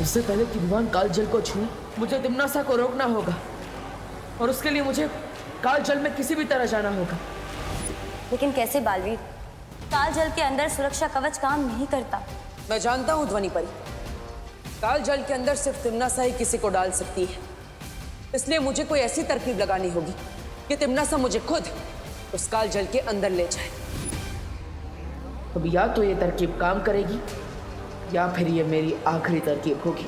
उससे पहले कि विवान कालजल को छूए, मुझे तिम्नासा को रोकना होगा, और उसके लिए मुझे कालजल में किसी भी तरह जाना होगा। लेकिन कैसे बालवीर? कालजल के अंदर सुरक्षा कवच काम नहीं करता। मैं जानता हूँ ध्वनि परी, कालजल के अंदर सिर्फ तिम्नासा ही किसी को डाल सकती है। इसलिए मुझे कोई ऐसी तरकीब लगानी होगी कि तिम्नासा मुझे खुद उस कालजल के अंदर ले जाए। अब या तो ये तरकीब काम करेगी या फिर ये मेरी आखिरी तरकीब होगी।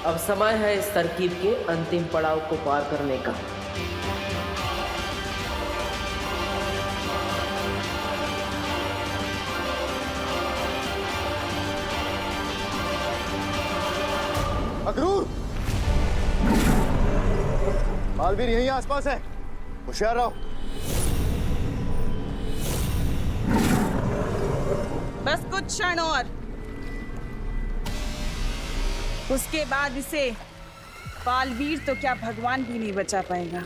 अब समय है इस तरकीब के अंतिम पड़ाव को पार करने का। अक्रूर, बालवीर यहीं आसपास है, होशियार रहो। बस कुछ क्षण और, उसके बाद इसे बालवीर तो क्या भगवान भी नहीं बचा पाएगा।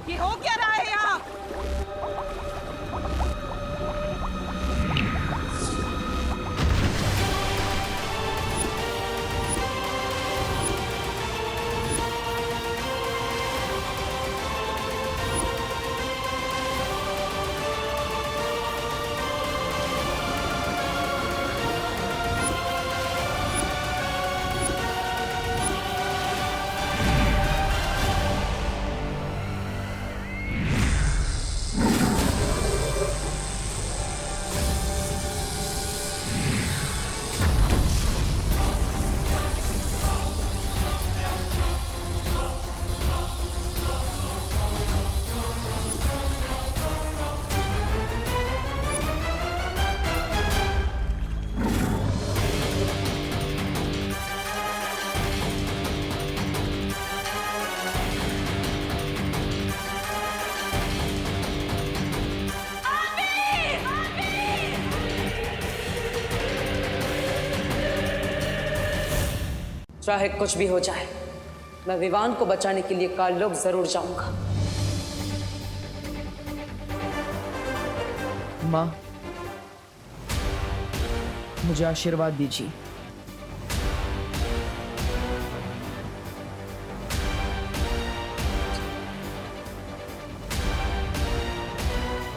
ये हो क्या रहा है यहाँ? चाहे कुछ भी हो जाए, मैं विवान को बचाने के लिए काललोक जरूर जाऊंगा। माँ, मुझे आशीर्वाद दीजिए।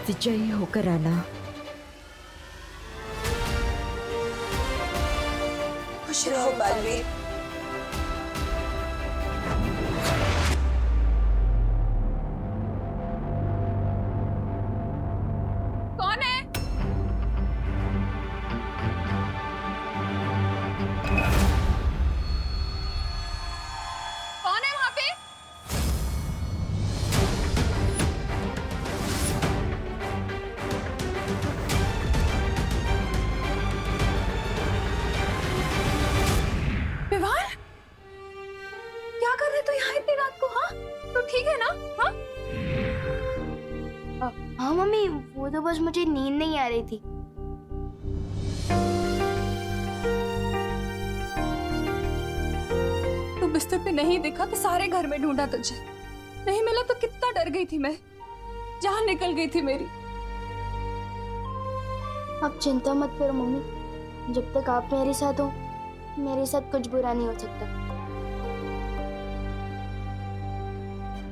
विजयी होकर आना। खुश रहो बालवीर। कौन है? कौन है वहां पे? विवान, क्या कर रहे तो यहाँ इतनी रात को? हाँ, तो ठीक है ना? हाँ, हाँ मम्मी, वो तो बस मुझे नींद नहीं आ रही थी। बिस्तर पे नहीं दिखा तो सारे घर में ढूंढा तुझे, नहीं मिला तो कितना डर गई थी मैं, जान निकल गई थी मेरी। आप चिंता मत करो मम्मी, जब तक आप मेरे साथ हो मेरे साथ कुछ बुरा नहीं हो सकता।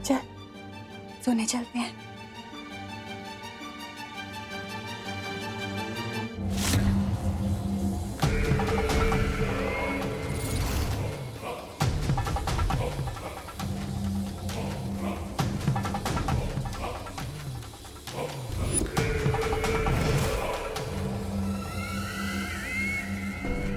चल सोने चलते हैं।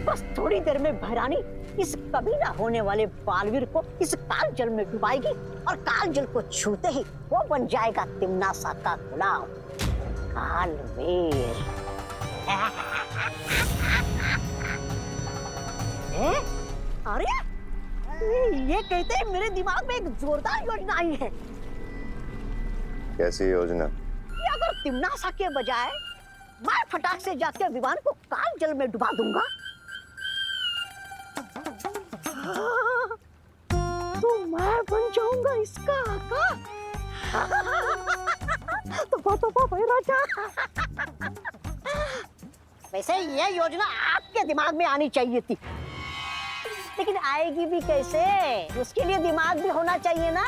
बस थोड़ी देर में भैरानी इस कभी ना होने वाले बालवीर को इस काल जल में डुबाएगी और काल जल को छूते ही वो बन जाएगा तिम्नासा का गुलाम कालवीर। अरे ये कहते हैं मेरे दिमाग में एक जोरदार योजना आई है। कैसी योजना? कि अगर तिम्नासा के बजाय मैं फटाक से जाकर विमान को काल जल में डुबा दूंगा तो मैं बन जाऊंगा इसका आका। तो भाई राजा, वैसे ये योजना आपके दिमाग में आनी चाहिए थी, लेकिन आएगी भी कैसे? उसके लिए दिमाग भी होना चाहिए ना।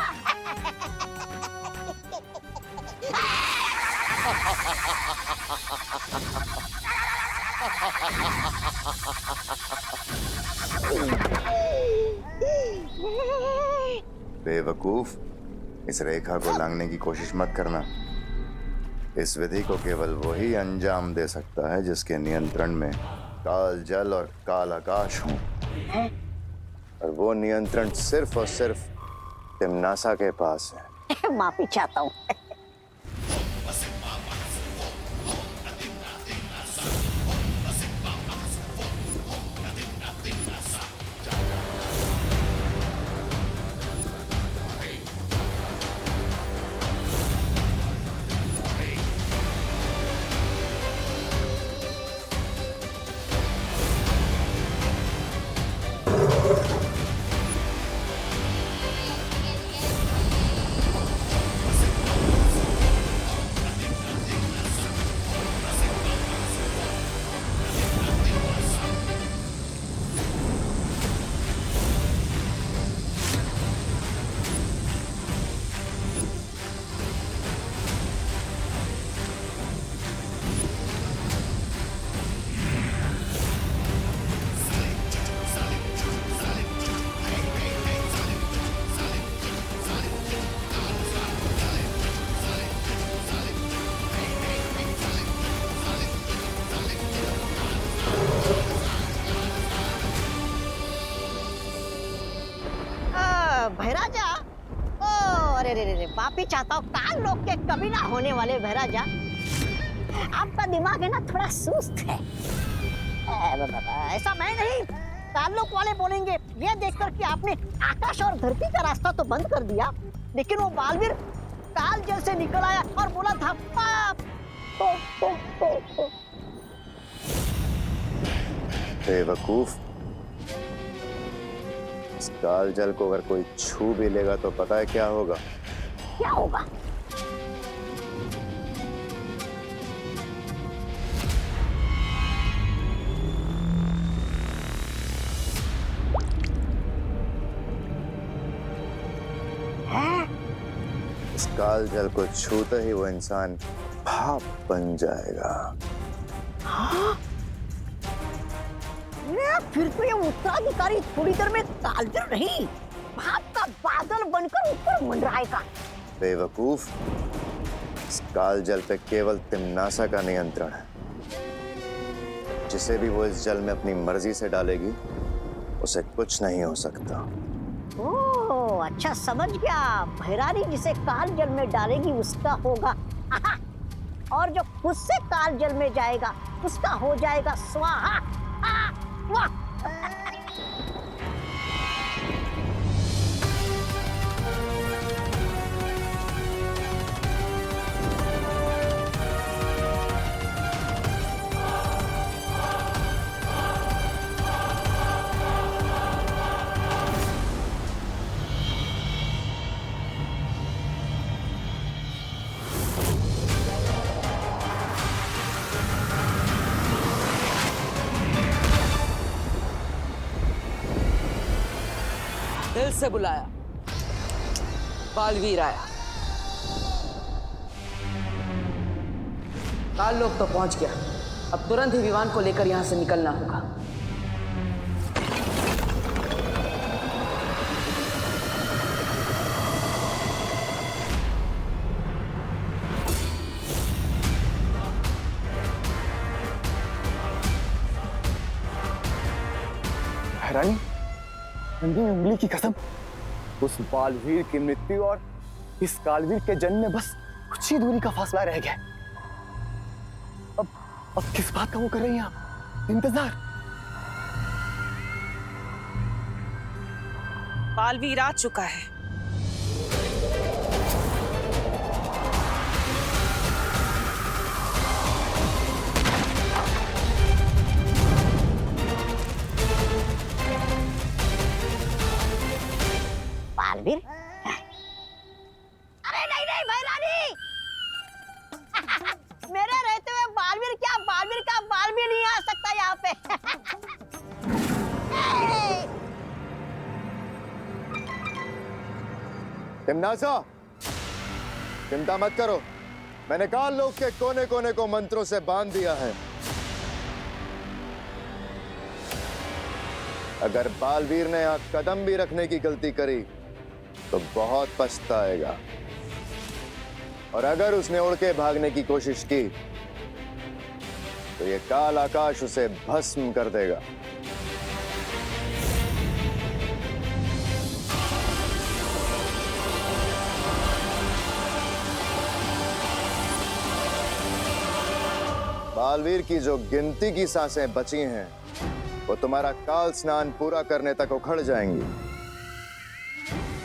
बेवकूफ, इस रेखा को लांघने की कोशिश मत करना। इस विधि को केवल वही अंजाम दे सकता है जिसके नियंत्रण में काल जल और काल आकाश हों, और वो नियंत्रण सिर्फ और सिर्फ तिम्नासा के पास है। माफी चाहता हूँ। भैराजा, ओ अरे रे रे, माफी चाहता हूँ। काल लोग के कभी ना होने वाले भैराजा, आपका दिमाग है ना थोड़ा सुस्त है। ऐसा मैं नहीं, काल लोग वाले बोलेंगे। ये देखकर कि आपने आकाश और धरती का रास्ता तो बंद कर दिया, लेकिन वो बालवीर काल जल से निकल आया और बोला था पाप। बेवकूफ, इस काल जल को अगर कोई छू भी लेगा तो पता है क्या होगा? क्या होगा? इस काल जल को छूते ही वो इंसान भाप बन जाएगा। हाँ? फिर तो ये उत्तराधिकारी थोड़ी देर में कालजल नहीं, भाप का बादल बनकर ऊपर मंडराएगा। बेवकूफ, इस काल जल पे केवल तिम्नासा का नियंत्रण है। जिसे भी वो इस जल में अपनी मर्जी से डालेगी उसे कुछ नहीं हो सकता। ओह अच्छा, समझ गया। भैरानी जिसे काल जल में डालेगी उसका होगा, और जो खुद से काल जल में जाएगा उसका हो जाएगा स्वाहा। वाह! दिल से बुलाया, बालवीर आया। काल लोक तो पहुंच गया, अब तुरंत ही विमान को लेकर यहां से निकलना होगा। रानी, नंदी में उंगली की कसम, उस बालवीर की मृत्यु और इस कालवीर के जन्म में बस कुछ ही दूरी का फासला रह गया। अब किस बात का वो कर रही हैं आप? इंतजार। बालवीर आ चुका है। बालवीर? अरे नहीं नहीं भैरानी, मेरे रहते हुए बालवीर क्या, बालवीर का बाल भी नहीं आ सकता यहाँ पे। तिम्नासा, चिंता मत करो, मैंने काल लोक के कोने कोने को मंत्रों से बांध दिया है। अगर बालवीर ने यहाँ कदम भी रखने की गलती करी तो बहुत पछताएगा, और अगर उसने उड़ के भागने की कोशिश की तो ये काल आकाश उसे भस्म कर देगा। बालवीर की जो गिनती की सांसें बची हैं वो तुम्हारा काल स्नान पूरा करने तक उखड़ जाएंगी।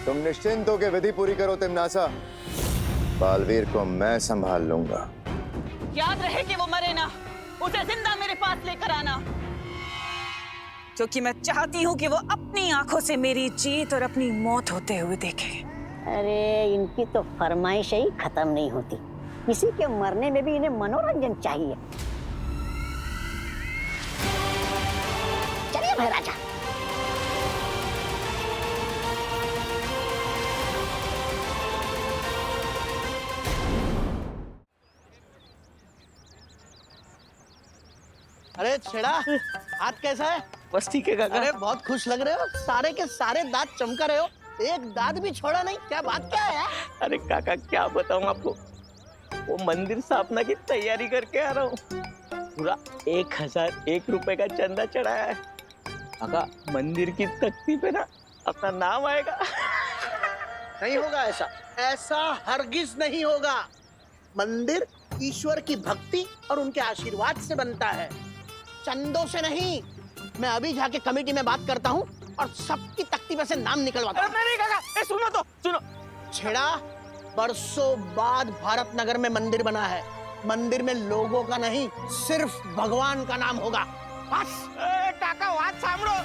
तुम निश्चिंत होकर विधि पूरी करो तिम्नासा, बालवीर को मैं संभाल लूंगा। याद रहे कि वो मरे ना, उसे जिंदा मेरे पास लेकर आना, क्योंकि मैं चाहती हूँ कि वो अपनी आंखों से मेरी जीत और अपनी मौत होते हुए देखे। अरे इनकी तो फरमाइश ही खत्म नहीं होती, किसी के मरने में भी इन्हें मनोरंजन चाहिए। चलिए भाई राजा। अरे छेड़ा, हाथ कैसा है? बस ठीक है काका। अरे बहुत खुश लग रहे हो, सारे के सारे दांत चमका रहे हो, एक दांत भी छोड़ा नहीं, क्या बात क्या है? अरे काका क्या बताऊं आपको, वो मंदिर स्थापना की तैयारी करके आ रहा हूँ, पूरा 1001 रुपए का चंदा चढ़ाया है। काका मंदिर की तख्ती पे ना अपना नाम आएगा। नहीं होगा ऐसा, ऐसा हरगिज नहीं होगा। मंदिर ईश्वर की भक्ति और उनके आशीर्वाद से बनता है, चंदों से नहीं। मैं अभी जाके कमेटी में बात करता हूँ और सबकी तख्ती में से नाम निकलवाता हूँ। नहीं काका, सुनो तो सुनो। छेड़ा, बरसों बाद भारत नगर में मंदिर बना है, मंदिर में लोगों का नहीं सिर्फ भगवान का नाम होगा, बस। काका बात सामरो।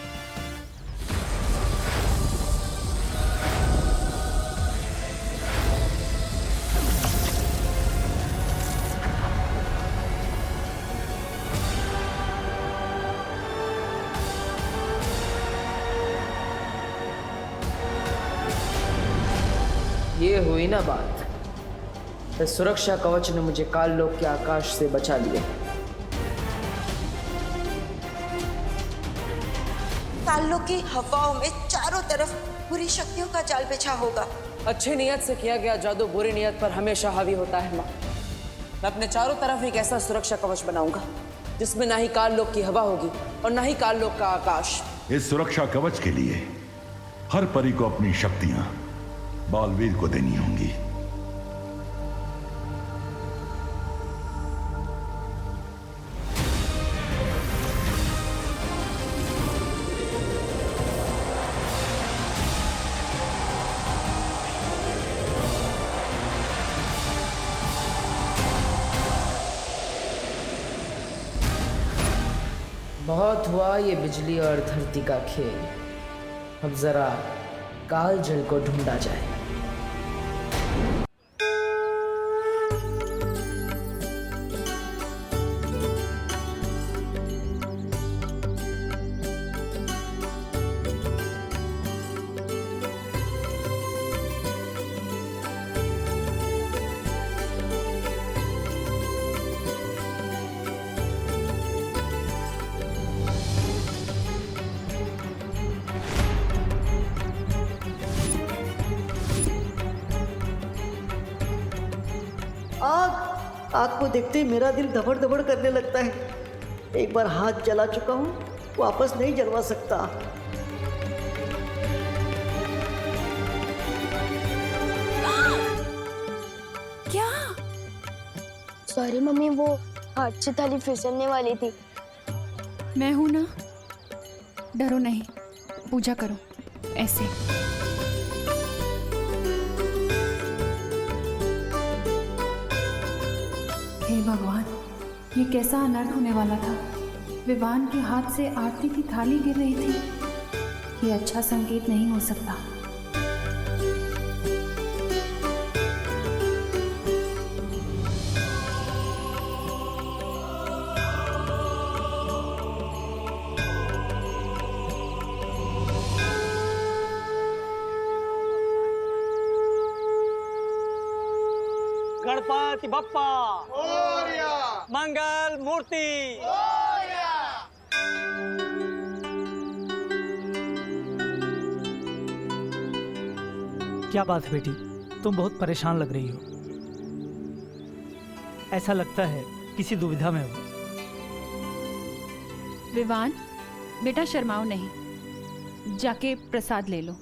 ये हुई ना बात। इस सुरक्षा कवच ने मुझे काल लोक के आकाश से बचा लिया। काल लोक की हवाओं में चारों तरफ बुरी शक्तियों का जाल बिछा होगा। अच्छी नियत से किया गया जादू बुरी नियत पर हमेशा हावी होता है माँ। मैं अपने चारों तरफ एक ऐसा सुरक्षा कवच बनाऊंगा जिसमें ना ही काल लोक की हवा होगी और ना ही काल लोक का आकाश। इस सुरक्षा कवच के लिए हर परी को अपनी शक्तियां बालवीर को देनी होंगी। बहुत हुआ ये बिजली और धरती का खेल, अब जरा काल जल को ढूंढा जाए। आग आग को देखते ही मेरा दिल धबड़ धबड़ करने लगता है। एक बार हाथ जला चुका हूँ, वापस नहीं जलवा सकता। क्या? सॉरी मम्मी, वो हाथ से थाली फिसलने वाली थी। मैं हूं ना, डरो नहीं, पूजा करो ऐसे। हे भगवान, ये कैसा अनर्थ होने वाला था। विवान के हाथ से आरती की थाली गिर रही थी। ये अच्छा संकेत नहीं हो सकता। गणपति बप्पा मंगल मूर्ति। क्या बात है बेटी, तुम बहुत परेशान लग रही हो। ऐसा लगता है किसी दुविधा में हो। विवान, बेटा शर्माओ नहीं, जाके प्रसाद ले लो।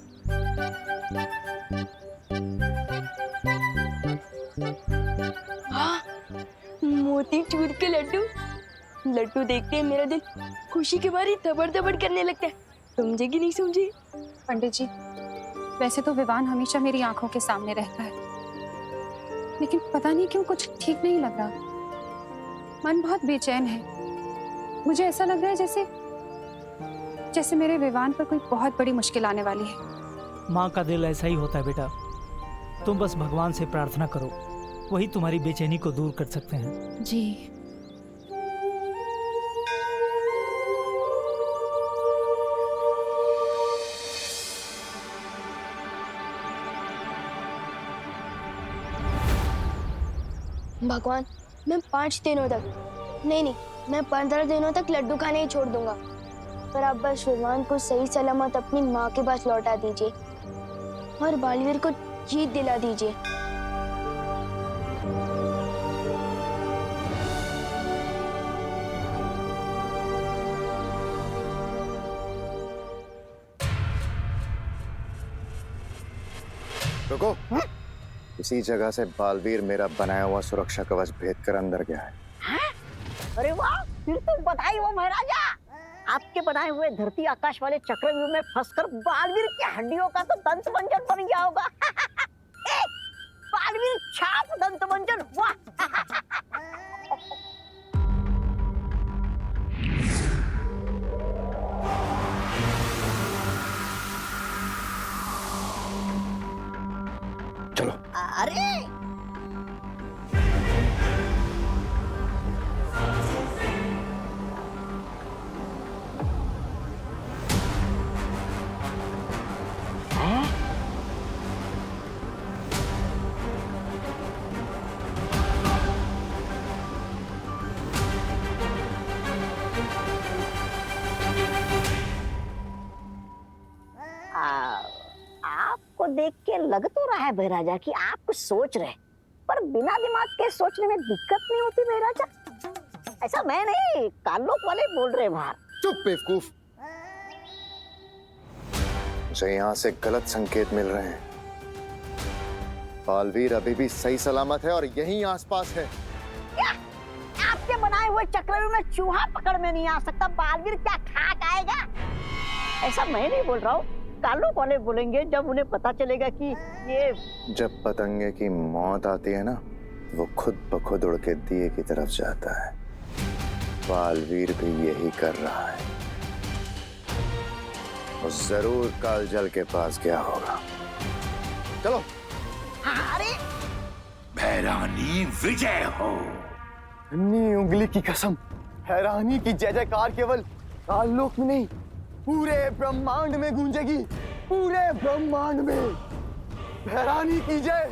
मोतीचूर के लड्डू। लड्डू देखते ही मेरा दिल खुशी के मारे धबड़ धबड़ करने लगता है। समझे कि नहीं समझे? पंडित जी, वैसे तो विवान हमेशा मेरी आंखों के सामने रहता है, लेकिन पता नहीं क्यों कुछ ठीक नहीं लग रहा। मन बहुत बेचैन है। मुझे ऐसा लग रहा है जैसे मेरे विवान पर कोई बहुत बड़ी मुश्किल आने वाली है। माँ का दिल ऐसा ही होता है बेटा। तुम बस भगवान से प्रार्थना करो, वही तुम्हारी बेचैनी को दूर कर सकते हैं। जी। भगवान, मैं 5 दिनों तक नहीं, मैं 15 दिनों तक लड्डू खाने ही छोड़ दूंगा, पर आप बस विवान को सही सलामत अपनी माँ के पास लौटा दीजिए और बालवीर को जीत दिला दीजिए। रुको, इसी जगह से बालवीर मेरा बनाया हुआ सुरक्षा कवच भेद कर अंदर गया है। अरे वाह, फिर तो बधाई हो महाराजा। आपके बनाए हुए धरती आकाश वाले चक्रव्यूह में फंसकर बालवीर की हड्डियों का तो दंत मंजन बन गया होगा। बालवीर छाप दंत मंजन, वाह। चलो। अरे आपको देख के लग तो रहा है महाराजा कि आप कुछ सोच रहे, पर बिना दिमाग के सोचने में दिक्कत नहीं होती महाराजा। ऐसा मैं नहीं, कालोक वाले बोल रहे बाहर। चुप बेवकूफ, मुझे यहाँ से गलत संकेत मिल रहे हैं। बालवीर अभी भी सही सलामत है और यहीं आसपास है। क्या? आपके बनाए हुए चक्रव्यूह में चूहा पकड़ में नहीं आ सकता, बालवीर क्या खाक आएगा? ऐसा मैं नहीं बोल रहा हूँ, कालोक वाले बोलेंगे जब उन्हें पता चलेगा कि ये। जब पतंगे की मौत आती है ना, वो खुद ब खुद उड़ के दिए की तरफ जाता है। बालवीर भी यही कर रहा है। वो जरूर कालजल के पास गया होगा। चलो। अरे भैरानी विजय हो। अन्नी उंगली की कसम, हैरानी की जय जयकार केवल काललोक में नहीं, पूरे ब्रह्मांड में गूंजेगी। पूरे ब्रह्मांड में भैरानी की जय,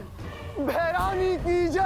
भैरानी की जय।